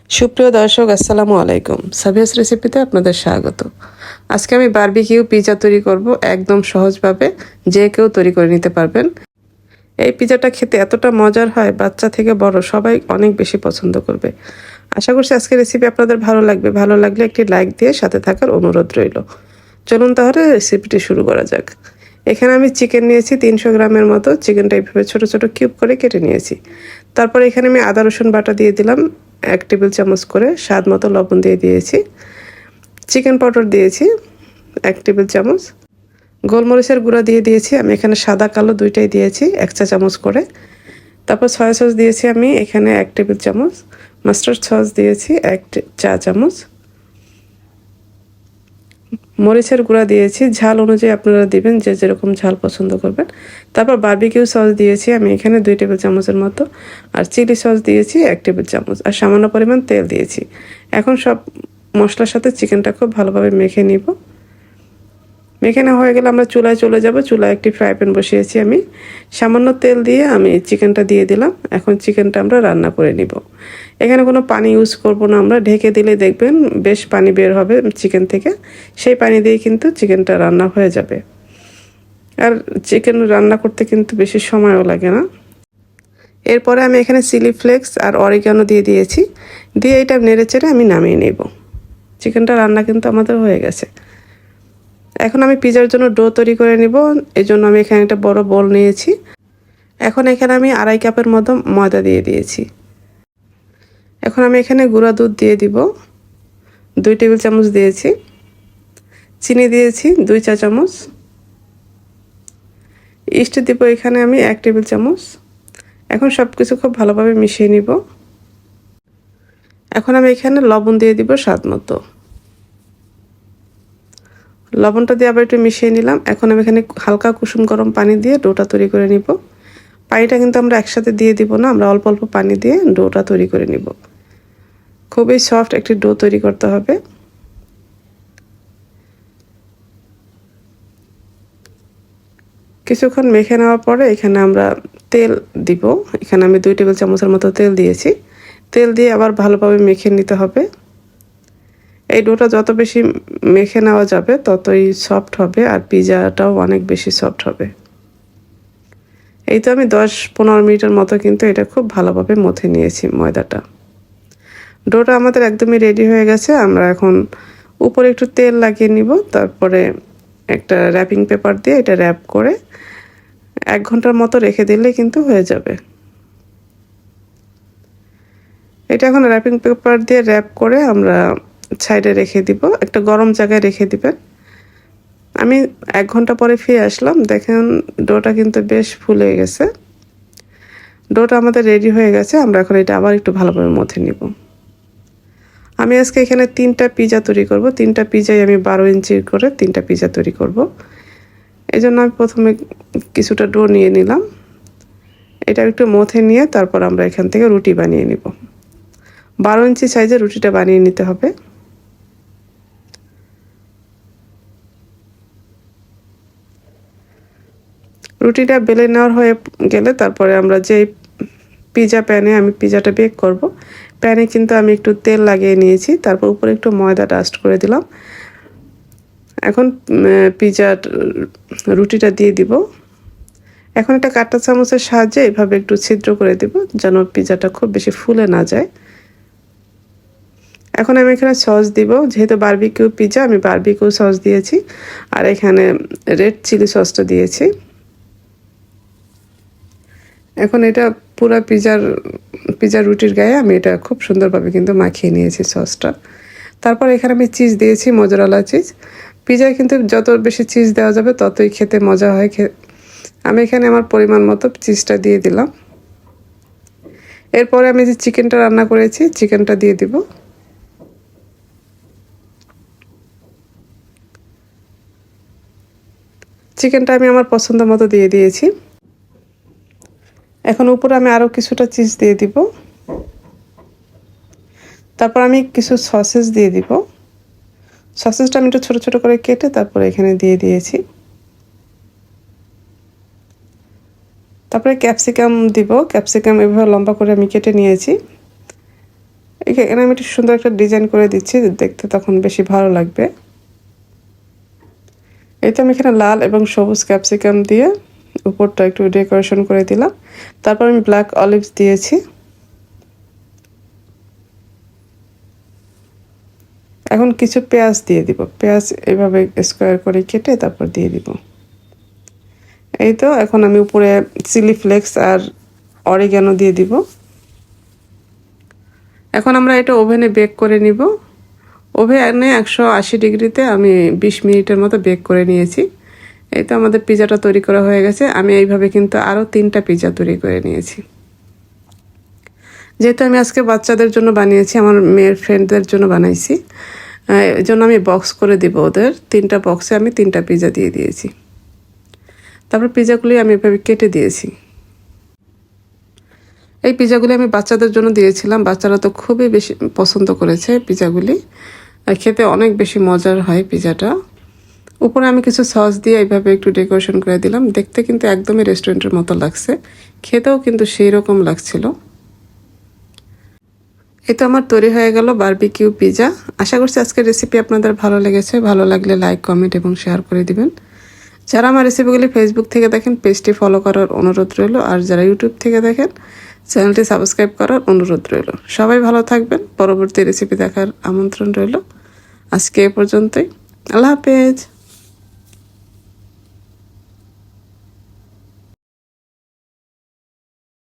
সুপ্রিয় দর্শক, আসসালামু আলাইকুম। সাবিয়াস রেসিপিতে আপনাদের স্বাগত। আজকে আমি বারবিকিউ পিৎজা তৈরি করব, একদম সহজভাবে যে কেউ তৈরি করে নিতে পারবেন। এই পিৎজাটা খেতে এতটা মজার হয়, বাচ্চা থেকে বড় সবাই অনেক বেশি পছন্দ করবে। আশা করছি আজকের রেসিপি আপনাদের ভালো লাগবে। ভালো লাগলে একটি লাইক দিয়ে সাথে থাকার অনুরোধ রইল। চলুন তাহলে রেসিপিটি শুরু করা যাক। এখানে আমি চিকেন নিয়েছি 300 গ্রামের মতো। চিকেনটা এইভাবে ছোট ছোট কিউব করে কেটে নিয়েছি। তারপর এখানে আমি আদা রসুন বাটা দিয়ে দিলাম 1 টেবিল চামচ করে। স্বাদ মতো লবণ দিয়ে দিয়েছি। চিকেন পাউডার দিয়েছি 1 টেবিল চামচ। গোলমরিচের গুঁড়া দিয়ে দিয়েছি। আমি এখানে সাদা কালো দুইটাই দিয়েছি 1 চা চামচ করে। তারপর সয়া সস দিয়েছি আমি এখানে 1 টেবিল চামচ। মাস্টার্ড সস দিয়েছি 1 চা চামচ। মরিচের গুঁড়া দিয়েছি, ঝাল অনুযায়ী আপনারা দিবেন, যে যেরকম ঝাল পছন্দ করবেন। তারপর বারবিকিউ সস দিয়েছি আমি এখানে 2 টেবিল চামচের মতো। আর চিলি সস দিয়েছি 1 টেবিল চামচ। আর সামান্য পরিমাণ তেল দিয়েছি। এখন সব মশলার সাথে চিকেনটা খুব ভালোভাবে মেখে নিব। মেখে নেওয়া হয়ে গেলে আমরা চুলায় চলে যাব। চুলায় একটি ফ্রাই প্যান বসিয়েছি আমি। সামান্য তেল দিয়ে আমি চিকেনটা দিয়ে দিলাম। এখন চিকেনটা আমরা রান্না করে নিব। এখানে কোনো পানি ইউজ করব না আমরা। ঢেকে দিলে দেখবেন বেশ পানি বের হবে চিকেন থেকে। সেই পানি দিয়ে কিন্তু চিকেনটা রান্না হয়ে যাবে। আর চিকেন রান্না করতে কিন্তু বেশি সময়ও লাগে না। এরপরে আমি এখানে চিলি ফ্লেক্স আর অরিগানো দিয়ে দিয়েছি। দিয়ে এটা নেড়েচেড়ে আমি নামিয়ে নেব। চিকেনটা রান্না কিন্তু আমাদের হয়ে গেছে। এখন আমি পিৎজার জন্য ডো তৈরি করে নিব। এই জন্য আমি এখানে একটা বড় বোল নিয়েছি। এখন এখানে আমি 2.5 কাপের মতো ময়দা দিয়ে দিয়েছি। এখন আমি এখানে গুঁড়া দুধ দিয়ে দিব 2 টেবিল চামচ দিয়েছি। চিনি দিয়েছি 2 চা চামচ। ইস্ট দিব এখানে আমি 1 টেবিল চামচ। এখন সব কিছু খুব ভালোভাবে মিশিয়ে নিব। এখন আমি এখানে লবণ দিয়ে দিব স্বাদ মতো। লবণটা দিয়ে আবার একটু মিশিয়ে নিলাম। এখন আমি এখানে হালকা কুসুম গরম পানি দিয়ে ডোটা তৈরি করে নিব। পানিটা কিন্তু আমরা একসাথে দিয়ে দিব না, আমরা অল্প অল্প পানি দিয়ে ডোটা তৈরি করে নিব। খুবই সফট একটি ডো তৈরি করতে হবে। কিছুক্ষণ মেখে নেওয়ার পরে এখানে আমরা তেল দিব। এখানে আমি 2 টেবিল চামচের মতো তেল দিয়েছি। তেল দিয়ে আবার ভালোভাবে মেখে নিতে হবে। এই ডোটা যত বেশি মেখে নেওয়া যাবে ততই সফট হবে, আর পিৎজাটাও অনেক বেশি সফট হবে। এই তো আমি 10-15 মিনিটের মতো কিন্তু এটা খুব ভালোভাবে মথে নিয়েছি ময়দাটা। ডোটা আমাদের একদমই রেডি হয়ে গেছে। আমরা এখন উপরে একটু তেল লাগিয়ে নিব। তারপরে একটা র্যাপিং পেপার দিয়ে এটা র্যাপ করে 1 ঘন্টার মতো রেখে দিলে কিন্তু হয়ে যাবে। এটা এখন র্যাপিং পেপার দিয়ে র্যাপ করে আমরা সাইডে রেখে দিব। একটা গরম জায়গায় রেখে দিবেন। আমি 1 ঘন্টা পরে ফিরে আসলাম। দেখেন ডোটা কিন্তু বেশ ফুলে গেছে। ডোটা আমাদের রেডি হয়ে গেছে। আমরা এখন এটা আবার একটু ভালোভাবে মথে নিব। আমি আজকে এখানে 3টা পিৎজা তৈরি করব। 3টা পিৎজাই আমি 12 ইঞ্চির করে 3টা পিৎজা তৈরি করব। এই জন্য আমি প্রথমে কিছুটা ডো নিয়ে নিলাম। এটা একটু মথে নিয়ে তারপর আমরা এখান থেকে রুটি বানিয়ে নিব। 12 ইঞ্চি সাইজের রুটিটা বানিয়ে নিতে হবে। রুটিটা বেলে নেওয়ার হয়ে গেলে তারপরে আমরা যে পিৎজা প্যানে আমি পিৎজাটা বেক করব, প্যানে কিন্তু আমি একটু তেল লাগিয়ে নিয়েছি। তারপর উপরে একটু ময়দা ডাস্ট করে দিলাম। এখন পিৎজা রুটিটা দিয়ে দিব। এখন একটা কাঁটা চামচের সাহায্যে এভাবে একটু ছিদ্র করে দিব, যেন পিৎজাটা খুব বেশি ফুলে না যায়। এখন আমি এখানে সস দিব। যেহেতু বারবিকিউ পিৎজা, আমি বারবিকিউ সস দিয়েছি। আর এখানে রেড চিলি সসটা দিয়েছি। এখন এটা পুরো পিৎজার রুটির গায়ে আমি এটা খুব সুন্দরভাবে কিন্তু মাখিয়ে নিয়েছি সসটা। তারপর এখানে আমি চিজ দিয়েছি, মোজারেলা চিজ। পিৎজায় কিন্তু যত বেশি চিজ দেওয়া যাবে ততই খেতে মজা হয়। আমি এখানে আমার পরিমাণ মতো চিজটা দিয়ে দিলাম। এরপরে আমি যে চিকেনটা রান্না করেছি চিকেনটা দিয়ে দিব। চিকেনটা আমি আমার পছন্দ মতো দিয়ে দিয়েছি। এখন উপরে আমি আরও কিছুটা চিজ দিয়ে দিব। তারপর আমি কিছু সসেস দিয়ে দিব। সসেসটা আমি একটু ছোটো ছোটো করে কেটে তারপরে এখানে দিয়ে দিয়েছি। তারপরে ক্যাপসিকাম দিব। ক্যাপসিকাম এভাবে লম্বা করে আমি কেটে নিয়েছি। এখানে আমি একটু সুন্দর একটা ডিজাইন করে দিচ্ছি, দেখতে তখন বেশি ভালো লাগবে। এই তো আমি এখানে লাল এবং সবুজ ক্যাপসিকাম দিয়ে উপরটা একটু ডেকোরেশন করে দিলাম। তারপর আমি ব্ল্যাক অলিভস দিয়েছি। এখন কিছু পেঁয়াজ দিয়ে দিব, পেঁয়াজ এভাবে স্কোয়ার করে কেটে তারপর দিয়ে দিব। এই তো এখন আমি উপরে চিলি ফ্লেক্স আর অরিগ্যানো দিয়ে দিব। এখন আমরা এটা ওভেনে বেক করে নিব। ওভেনে 180 ডিগ্রিতে আমি 20 মিনিটের মতো বেক করে নিয়েছি। এই তো আমাদের পিজাটা তৈরি করা হয়ে গেছে। আমি এইভাবে কিন্তু আরও 3টা পিজা তৈরি করে নিয়েছি। যেহেতু আমি আজকে বাচ্চাদের জন্য বানিয়েছি, আমার মেয়ের ফ্রেন্ডদের জন্য বানাইছি, এই জন্য আমি বক্স করে দিব ওদের। 3টা বক্সে আমি 3টা পিজা দিয়ে দিয়েছি। তারপর পিজাগুলি আমি এভাবে কেটে দিয়েছি। এই পিজাগুলি আমি বাচ্চাদের জন্য দিয়েছিলাম, বাচ্চারা তো খুবই বেশি পছন্দ করেছে পিজাগুলি, আর খেতে অনেক বেশি মজার হয় পিজাটা। উপরে আমি কিছু সস দিয়ে এইভাবে একটু ডেকোরেশন করে দিলাম। দেখতে কিন্তু একদমই রেস্টুরেন্টের মতো লাগছে, খেতেও কিন্তু সেই রকম লাগছিল। এই তো আমার তৈরি হয়ে গেল বারবিকিউ পিজা। আশা করছি আজকের রেসিপি আপনাদের ভালো লেগেছে। ভালো লাগলে লাইক, কমেন্ট এবং শেয়ার করে দিবেন। যারা আমার রেসিপিগুলি ফেসবুক থেকে দেখেন পেজটি ফলো করার অনুরোধ রইল, আর যারা ইউটিউব থেকে দেখেন চ্যানেলটি সাবস্ক্রাইব করার অনুরোধ রইল। সবাই ভালো থাকবেন, পরবর্তী রেসিপি দেখার আমন্ত্রণ রইল। আজকে এ পর্যন্তই, আল্লাহ হাফেজ।